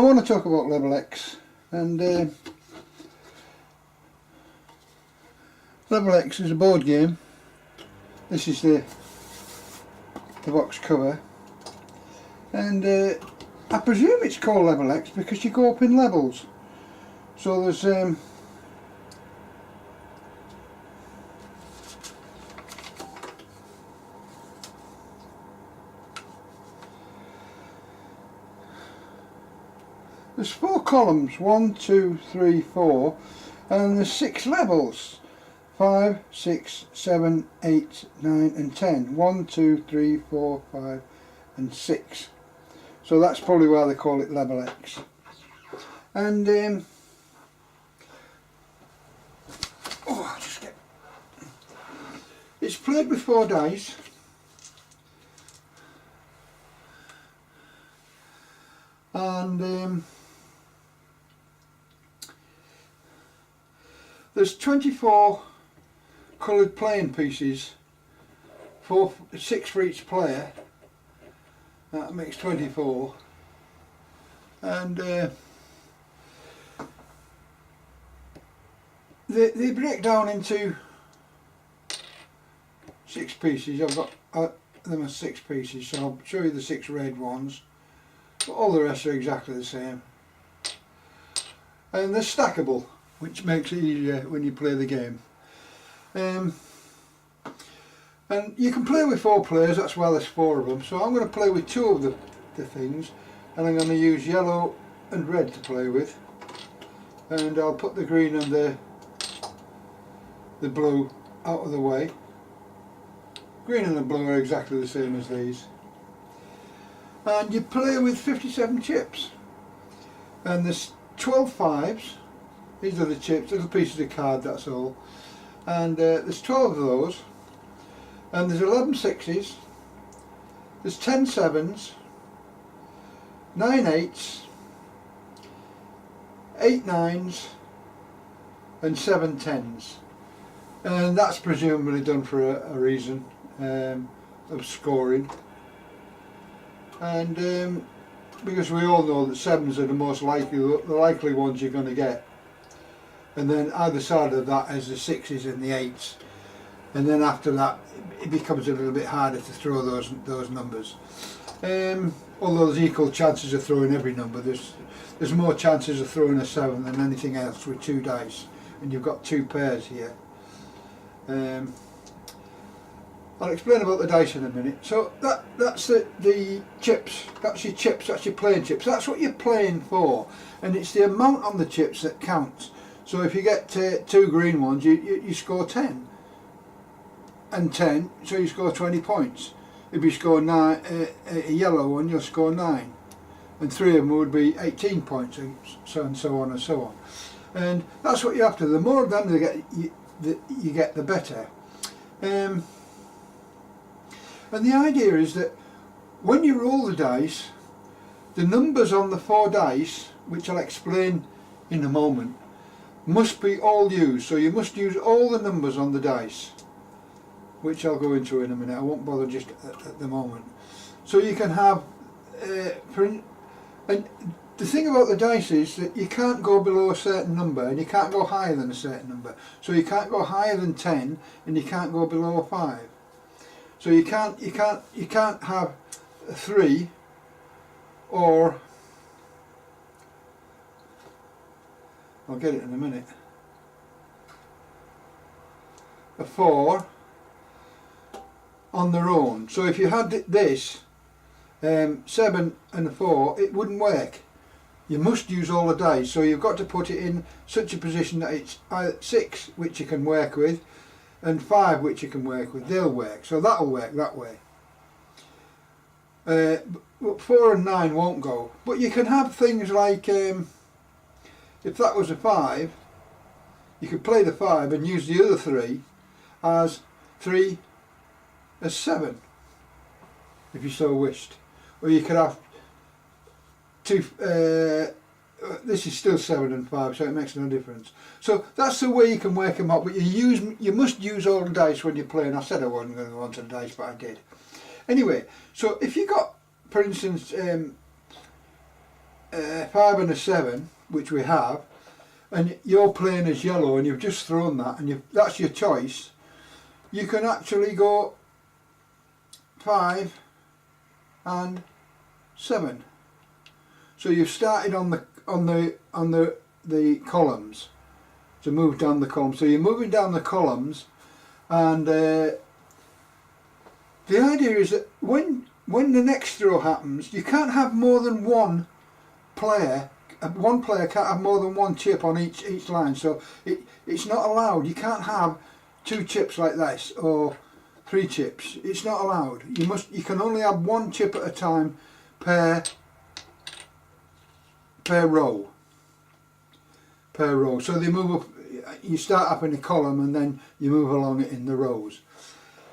I want to talk about Level X, and Level X is a board game. This is the box cover, and I presume it's called Level X because you go up in levels. So there's 4 columns, 1, 2, 3, 4, and there's 6 levels, 5, 6, 7, 8, 9 and 10. 1, 2, 3, 4, 5 and 6. So that's probably why they call it Level X. And it's played with 4 dice. And there's 24 coloured playing pieces, 6 for each player. That makes 24. And they break down into 6 pieces. I've got them as 6 pieces, so I'll show you the 6 red ones. But all the rest are exactly the same. And they're stackable, which makes it easier when you play the game. And you can play with 4 players, that's why there's 4 of them. So I'm going to play with 2 of the things, and I'm going to use yellow and red to play with. And I'll put the green and the blue out of the way. Green and the blue are exactly the same as these. And you play with 57 chips. And there's 12 5s. These are the chips, little pieces of card, that's all. And there's 12 of those. And there's 11 6s. There's 10 7s. 9 8s. 8 9s. And 7 10s. And that's presumably done for a reason of scoring. And because we all know that 7s are the most likely ones you're going to get. And then either side of that is the 6s and the 8s. And then after that it becomes a little bit harder to throw those numbers. Although there's equal chances of throwing every number. There's more chances of throwing a 7 than anything else with 2 dice. And you've got 2 pairs here. I'll explain about the dice in a minute. So that's the chips. That's your chips. That's your playing chips. That's what you're playing for, and it's the amount on the chips that counts. So if you get 2 green ones, you score 10, and 10, so you score 20 points. If you score 9, a yellow one, you'll score 9, and 3 of them would be 18 points, and so on and so on. And that's what you're after. The more of them you get, the better. And the idea is that when you roll the dice, the numbers on the 4 dice, which I'll explain in a moment, must be all used. So you must use all the numbers on the dice, which I'll go into in a minute. I won't bother just at the moment. So you can have, and the thing about the dice is that you can't go below a certain number, and you can't go higher than a certain number. So you can't go higher than 10, and you can't go below 5. So you can't have a 3 or, I'll get it in a minute, a 4 on their own. So if you had this 7 and a 4, it wouldn't work. You must use all the dice. So you've got to put it in such a position that it's 6, which you can work with, and 5, which you can work with. They'll work, so that'll work that way. But 4 and 9 won't go. But you can have things like, if that was a 5, you could play the 5 and use the other 3 as 7, if you so wished. Or you could have 2. This is still 7 and 5, so it makes no difference. So that's the way you can work them up. But you must use all the dice when you're playing. I said I wasn't going to go onto the dice, but I did. Anyway, so if you got, for instance, 5 and a 7, which we have, and you're playing as yellow and you've just thrown that and that's your choice, you can actually go 5 and 7. So you've started on the columns to move down the columns. So you're moving down the columns, and the idea is that when the next throw happens, you can't have more than one player. One player can't have more than one chip on each line. So it's not allowed. You can't have 2 chips like this or 3 chips. It's not allowed. You can only have 1 chip at a time per row. So they move up. You start up in a column and then you move along it in the rows.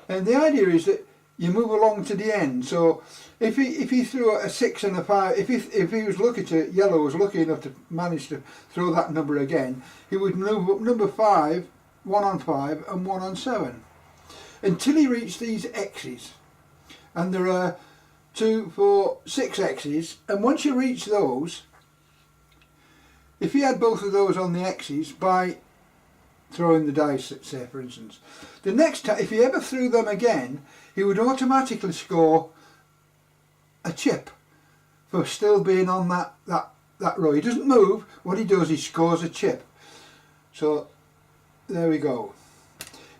And the idea is that you move along to the end. So if he threw a 6 and a 5, if he was lucky to, yellow was lucky enough to manage to throw that number again, he would move up number 5, 1 on 5 and 1 on 7, until he reached these X's. And there are 2, 4, 6 X's, and once you reach those, if he had both of those on the X's by throwing the dice, say for instance, the next time, if he ever threw them again, he would automatically score a chip for still being on that row. He doesn't move. What he does, he scores a chip. So there we go.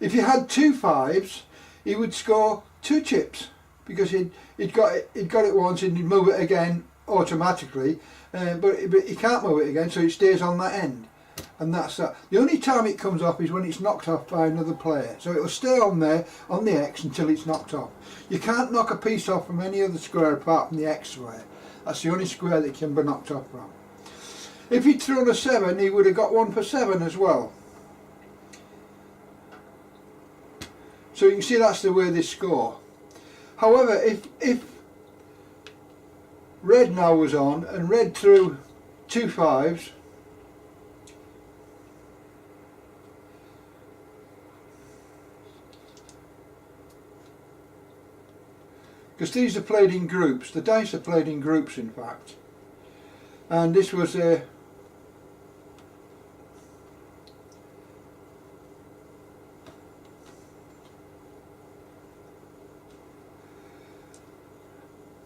If you had 2 5s, he would score 2 chips, because he'd got it once and he'd move it again automatically, but he can't move it again, so it stays on that end. And that's that. The only time it comes off is when it's knocked off by another player. So it'll stay on there, on the X, until it's knocked off. You can't knock a piece off from any other square apart from the X square. That's the only square that can be knocked off from. If he'd thrown a 7, he would have got 1 for 7 as well. So you can see that's the way they score. However, if red now was on, and red threw 2 5s, because these are played in groups, the dice are played in groups in fact, and this was a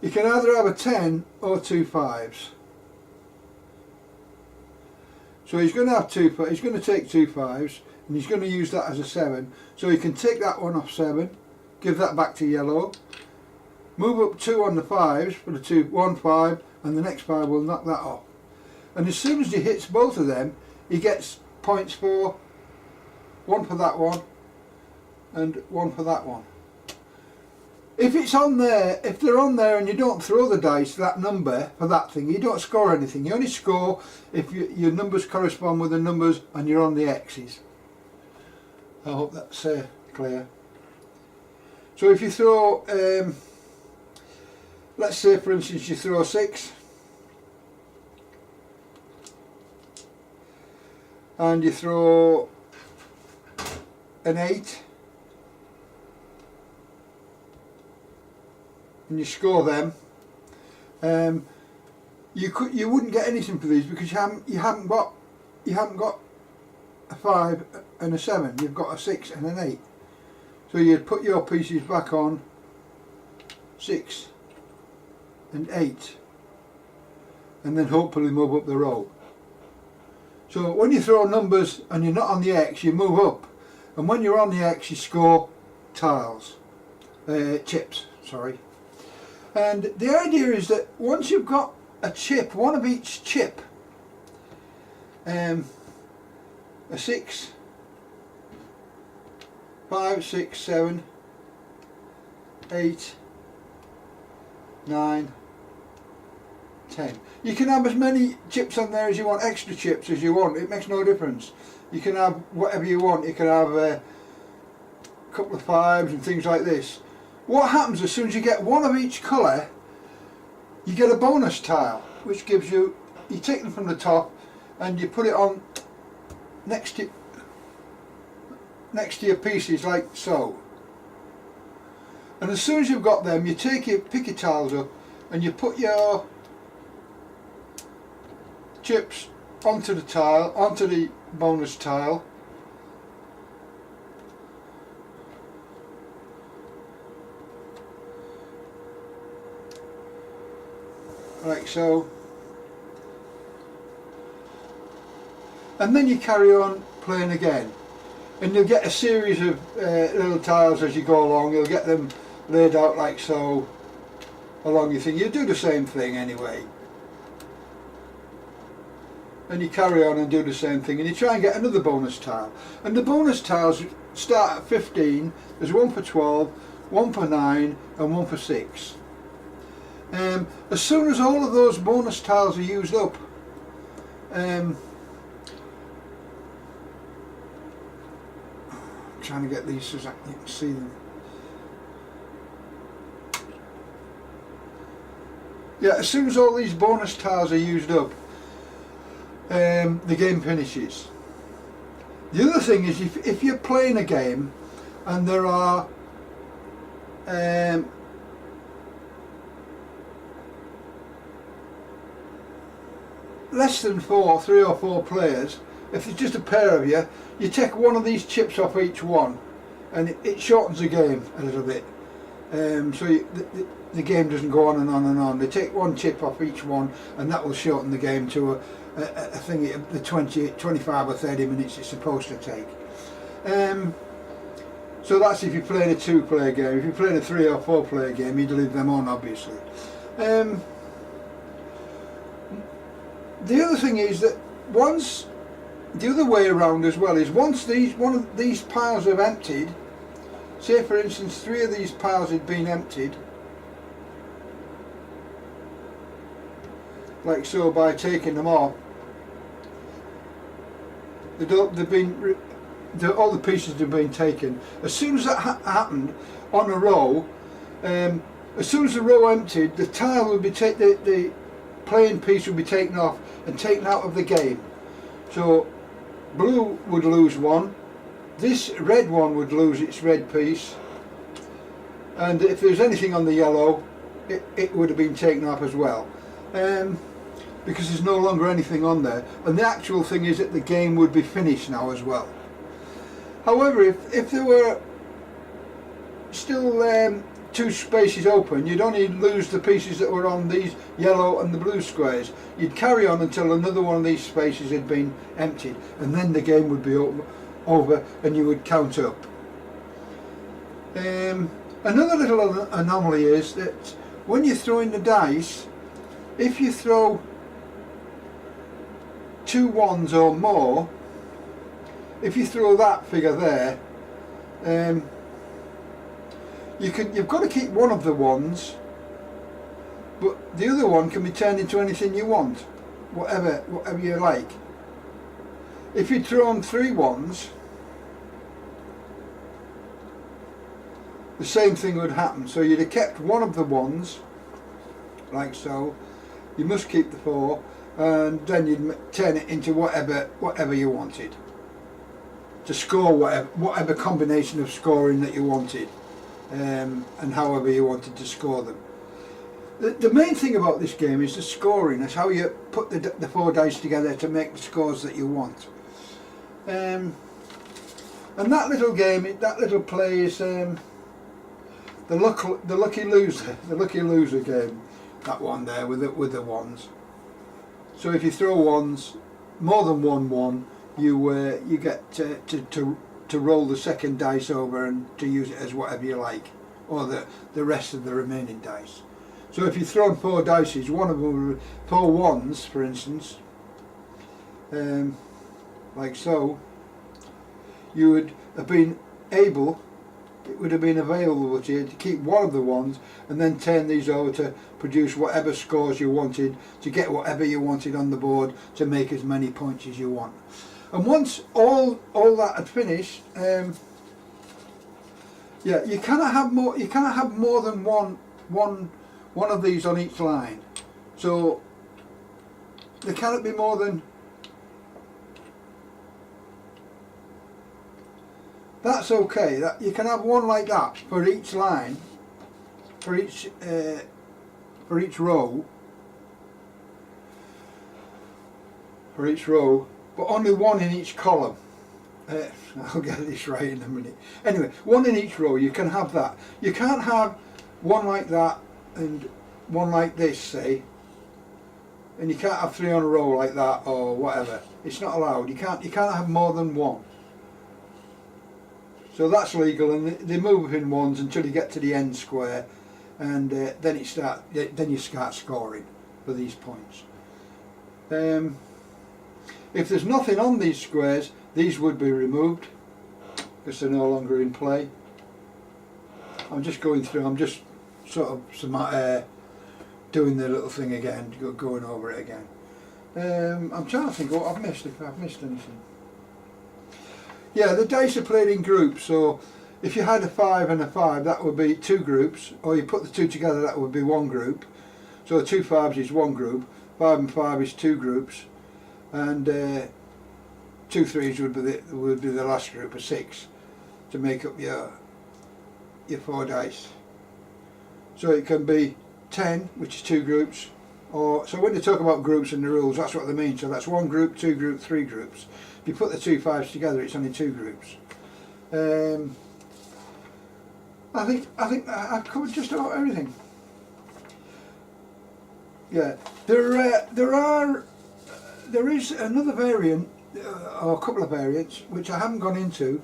you can either have a 10 or 2 5s. So he's going to have he's going to take 2 5s, and he's going to use that as a 7. So he can take that one off 7, give that back to yellow, move up 2 on the 5s for the 1 5, and the next 5 will knock that off. And as soon as he hits both of them, he gets points for 1 for that one and 1 for that one. If it's on there, if they're on there and you don't throw the dice that number for that thing, you don't score anything. You only score if your numbers correspond with the numbers and you're on the X's. I hope that's clear. So if you throw, let's say for instance you throw a 6 and you throw an 8 and you score them, you wouldn't get anything for these, because you haven't got a 5 and a 7. You've got a 6 and an 8. So you'd put your pieces back on 6 and 8, and then hopefully move up the row. So when you throw numbers and you're not on the X, you move up, and when you're on the X, you score tiles, chips. Sorry. And the idea is that once you've got a chip, one of each chip, a 6, 5, 6, 7, 8, 9, 10. You can have as many chips on there as you want, extra chips as you want, it makes no difference. You can have whatever you want. You can have a couple of 5s and things like this. What happens as soon as you get one of each colour, you get a bonus tile, which gives you take them from the top and you put it on next to your pieces, like so. And as soon as you've got them, you pick your tiles up and you put your chips onto the tile, onto the bonus tile. Like so. And then you carry on playing again. And you'll get a series of little tiles as you go along. You'll get them laid out like so along your thing. You do the same thing anyway. And you carry on and do the same thing. And you try and get another bonus tile. And the bonus tiles start at 15. There's one for 12, one for 9 and one for 6. As soon as all of those bonus tiles are used up, I'm trying to get these so that you can see them. Yeah, as soon as all these bonus tiles are used up, the game finishes. The other thing is, if you're playing a game and there are less than 3 or 4 players, if it's just a pair of you, you take one of these chips off each one, and it shortens the game a little bit. So the game doesn't go on and on and on. They take one chip off each one, and that will shorten the game to a thing, the 25 or 30 minutes it's supposed to take. So that's if you're playing a 2-player game. If you're playing a 3 or 4-player game, you'd leave them on, obviously. The other thing is that the other way around as well is once one of these piles have emptied, say for instance 3 of these piles had been emptied, like so, by taking them off, all the pieces have been taken. As soon as that happened on a row, as soon as the row emptied, the tile would be the playing piece would be taken off and taken out of the game. So blue would lose one, this red one would lose its red piece, and if there's anything on the yellow, it would have been taken off as well, because there's no longer anything on there. And the actual thing is that the game would be finished now as well. However, if there were still 2 spaces open, you'd only lose the pieces that were on these yellow and the blue squares. You'd carry on until another one of these spaces had been emptied, and then the game would be over and you would count up. Another little anomaly is that when you're throwing the dice, if you throw 2 ones or more, if you throw that figure there, you've got to keep one of the ones, but the other one can be turned into anything you want, whatever you like. If you'd thrown 3 ones, the same thing would happen. So you'd have kept one of the ones, like so. You must keep the 4, and then you'd turn it into whatever you wanted, to score whatever combination of scoring that you wanted. And however you wanted to score them. The main thing about this game is the scoring. That's how you put the 4 dice together to make the scores that you want. And that little game, that little play is the lucky loser game. That one there with the ones. So if you throw ones, more than 1, you get to roll the second dice over and to use it as whatever you like, or the rest of the remaining dice. So if you've thrown 4 dices, one of them, 4 ones for instance, like so, you would have been able, it would have been available to you to keep one of the ones and then turn these over to produce whatever scores you wanted, to get whatever you wanted on the board, to make as many points as you want. And once all that had finished, yeah, you cannot have more. You cannot have more than one of these on each line. So there cannot be more than. That's okay. That you can have one like that for each line, for each row. for each row, but only one in each column. I'll get this right in a minute. Anyway, one in each row, you can have that. You can't have one like that and one like this, say, and you can't have 3 on a row like that or whatever. It's not allowed. You can't have more than one. So that's legal, and they move in ones until you get to the end square, and then you start scoring for these points. If there's nothing on these squares, these would be removed because they're no longer in play. I'm just going through. I'm just sort of doing the little thing again, going over it again. I'm trying to think what I've missed, if I've missed anything. Yeah, the dice are played in groups, so if you had a 5 and a 5, that would be 2 groups, or you put the 2 together, that would be 1 group. So 2 5s is 1 group, 5 and 5 is 2 groups, and 2 3s would be the last group of 6 to make up your 4 dice. So it can be 10, which is 2 groups, or so when they talk about groups in the rules, that's what they mean. So that's 1 group, 2 groups, 3 groups. If you put the 2 5s together, it's only 2 groups. I think I've covered just about everything. Yeah, there is another variant, or a couple of variants, which I haven't gone into,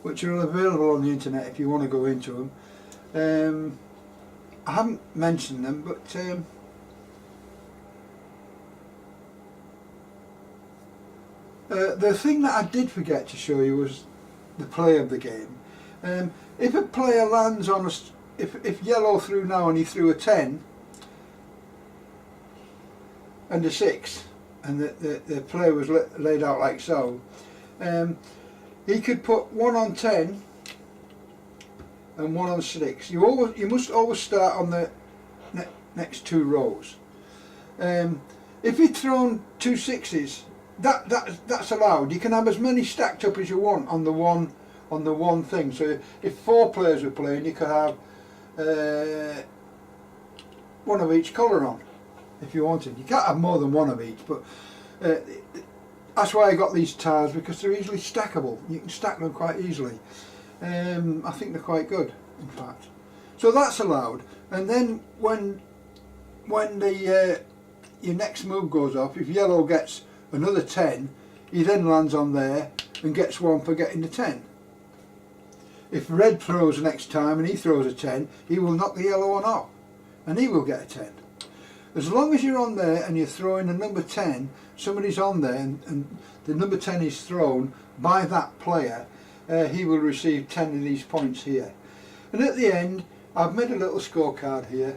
which are available on the internet if you want to go into them. I haven't mentioned them, but the thing that I did forget to show you was the play of the game. If a player lands on if yellow threw now and he threw a 10 and a 6, and the play was laid out like so, he could put 1 on 10 and 1 on 6. You must always start on the next 2 rows. If he'd thrown 2 6s, that's allowed. You can have as many stacked up as you want on the one thing. So if 4 players were playing, you could have 1 of each colour on if you wanted. You can't have more than 1 of each, but that's why I got these tiles, because they're easily stackable. You can stack them quite easily. I think they're quite good, in fact. So that's allowed. And then when your next move goes off, if yellow gets another 10, he then lands on there and gets 1 for getting the 10. If red throws next time and he throws a 10, he will knock the yellow one off and he will get a 10. As long as you're on there and you're throwing a number 10, somebody's on there and the number 10 is thrown by that player, he will receive 10 of these points here. And at the end, I've made a little scorecard here,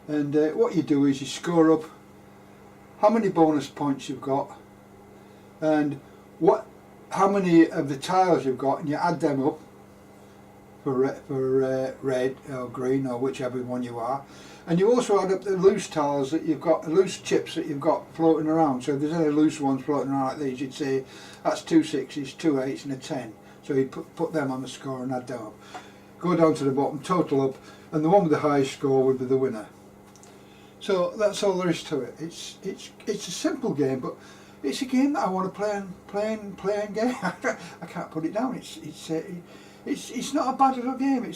and what you do is you score up how many bonus points you've got and how many of the tiles you've got, and you add them up for red or green or whichever one you are, and you also add up the loose tiles that you've got, loose chips that you've got floating around. So if there's any loose ones floating around like these, you'd say that's 2 6s, 2 8s and a 10. So you put them on the score and add them up. Go down to the bottom, total up, and the one with the highest score would be the winner. So that's all there is to it. It's a simple game, but it's a game that I want to play and game. I can't put it down. It's not a bad little game. It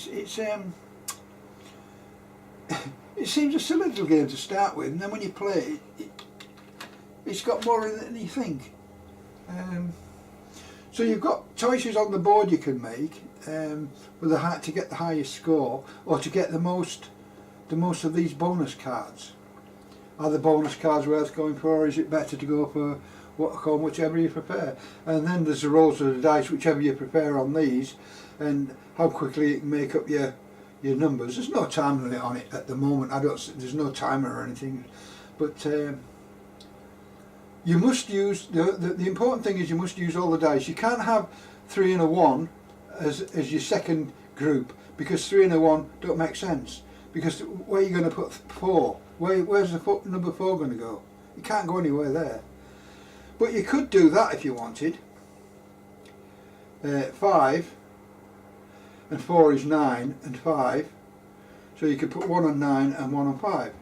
seems a silly little game to start with, and then when you play it, it's got more in it than you think. So you've got choices on the board you can make to get the highest score, or to get the most of these bonus cards. Are the bonus cards worth going for, or is it better to go for whichever you prefer? And then there's the rolls of the dice, whichever you prefer on these, and how quickly you can make up your numbers. There's no time limit on it at the moment. There's no timer or anything, but you must use the important thing is you must use all the dice. You can't have 3 and a 1 as your second group, because 3 and a 1 don't make sense. Because where are you going to put 4? Where's the number 4 going to go? You can't go anywhere there. But you could do that if you wanted. 5 and 4 is 9 and 5. So you could put 1 on 9 and 1 on 5.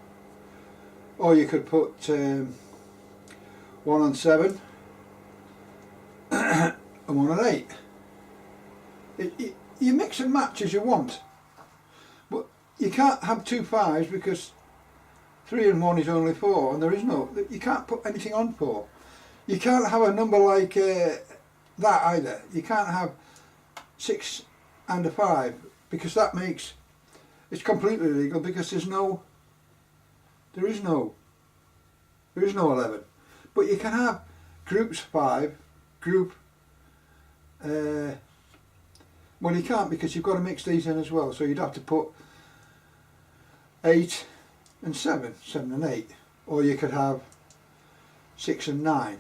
Or you could put one on 7 and one on 8. You mix and match as you want, but you can't have 2 5s because 3 and 1 is only 4, and there is no, you can't put anything on 4. You can't have a number like that either. You can't have 6 and a 5 because that makes, it's completely illegal because there is no 11. But you can have groups 5, group, well you can't because you've got to mix these in as well, so you'd have to put 8 and 7, 7 and 8, or you could have 6 and 9,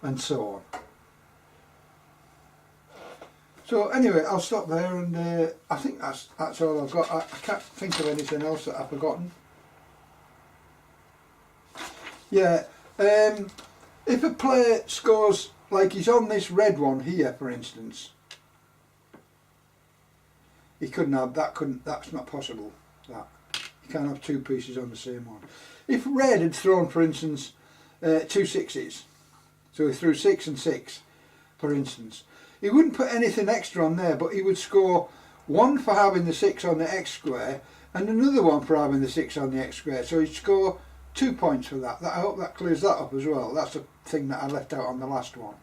and so on. So anyway, I'll stop there, and I think that's all I've got. I can't think of anything else that I've forgotten. Yeah, if a player scores, like he's on this red one here, for instance, he couldn't have that. That's not possible. That you can't have 2 pieces on the same one. If red had thrown, for instance, 2 6s, so he threw 6 and 6, for instance, he wouldn't put anything extra on there, but he would score 1 for having the 6 on the x square and another 1 for having the 6 on the x square. So he'd score 2 points for that. I hope that clears that up as well. That's the thing that I left out on the last one.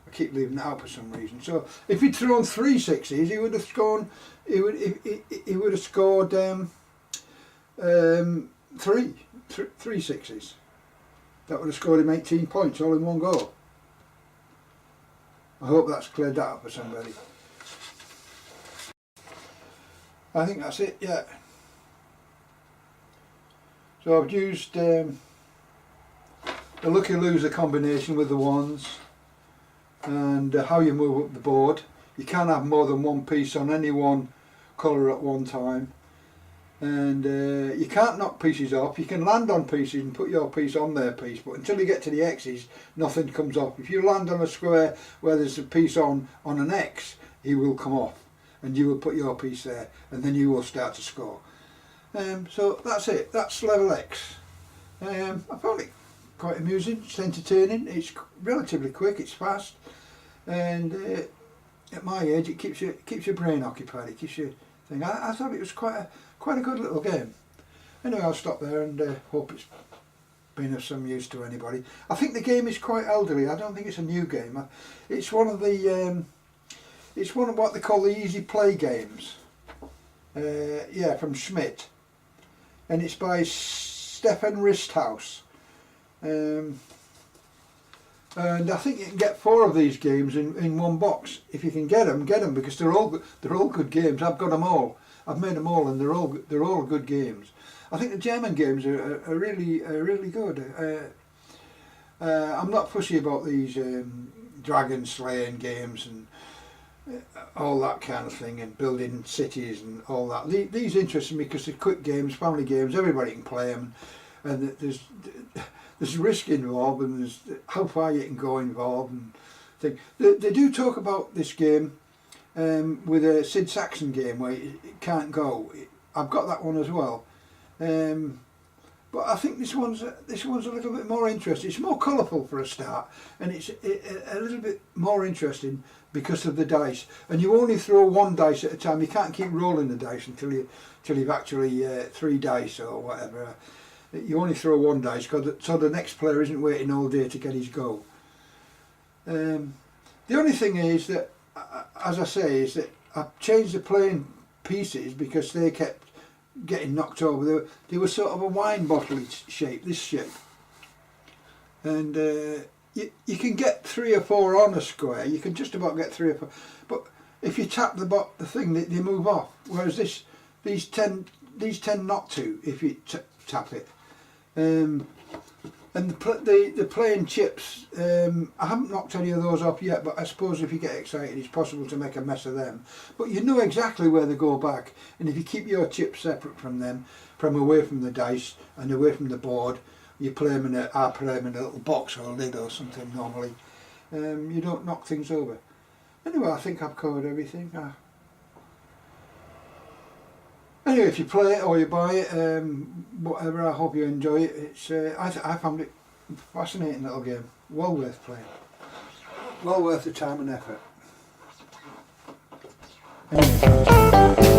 I keep leaving that out for some reason. So if he'd thrown 3 6s, he would have scored. He would have scored 3 6s. That would have scored him 18 points all in one go. I hope that's cleared that up for somebody. I think that's it, yeah. So I've used the lucky loser combination with the ones, and how you move up the board. You can't have more than 1 piece on any one colour at one time, and you can't knock pieces off. You can land on pieces and put your piece on their piece, but until you get to the X's, nothing comes off. If you land on a square where there's a piece on an X, he will come off, and you will put your piece there, and then you will start to score. So that's it. That's level X. I found it quite amusing. It's entertaining. It's relatively quick. It's fast, and at my age, it keeps your brain occupied. It keeps you thing. I thought it was quite a good little game. Anyway, I'll stop there and hope it's been of some use to anybody. I think the game is quite elderly. I don't think it's a new game. It's one of the it's one of what they call the Easyplay games. Yeah, from Schmidt, and it's by Stefan Risthaus. And I think you can get 4 of these games in one box. If you can get them because they're all good games. I've got them all. I've made them all, and they're all good games. I think the German games are really good. I'm not fussy about these dragon slaying games and all that kind of thing, and building cities and all that. These interest me because they're quick games, family games. Everybody can play them, and there's risk involved, and there's how far you can go involved and thing. They do talk about this game with a Sid Saxon game where it can't go. I've got that one as well, but I think this one's a little bit more interesting. It's more colourful for a start, and it's a little bit more interesting because of the dice. And you only throw 1 dice at a time. You can't keep rolling the dice until you've actually 3 dice or whatever. You only throw 1 dice, so the next player isn't waiting all day to get his go. The only thing is that, as I say, is that I've changed the playing pieces because they kept getting knocked over. They were sort of a wine bottle shape, this shape. And you can get 3 or 4 on a square. You can just about get 3 or 4. But if you tap the thing, they move off. Whereas these tend not to if you tap it. And the playing chips, I haven't knocked any of those off yet, but I suppose if you get excited it's possible to make a mess of them. But you know exactly where they go back, and if you keep your chips separate from them, from away from the dice and away from the board, you play them I play them in a little box or a lid or something normally. You don't knock things over. Anyway, I think I've covered everything. Anyway, if you play it or you buy it, whatever, I hope you enjoy it. It's I found it Fascinating little game. Well worth playing. Well worth the time and effort. Anyway.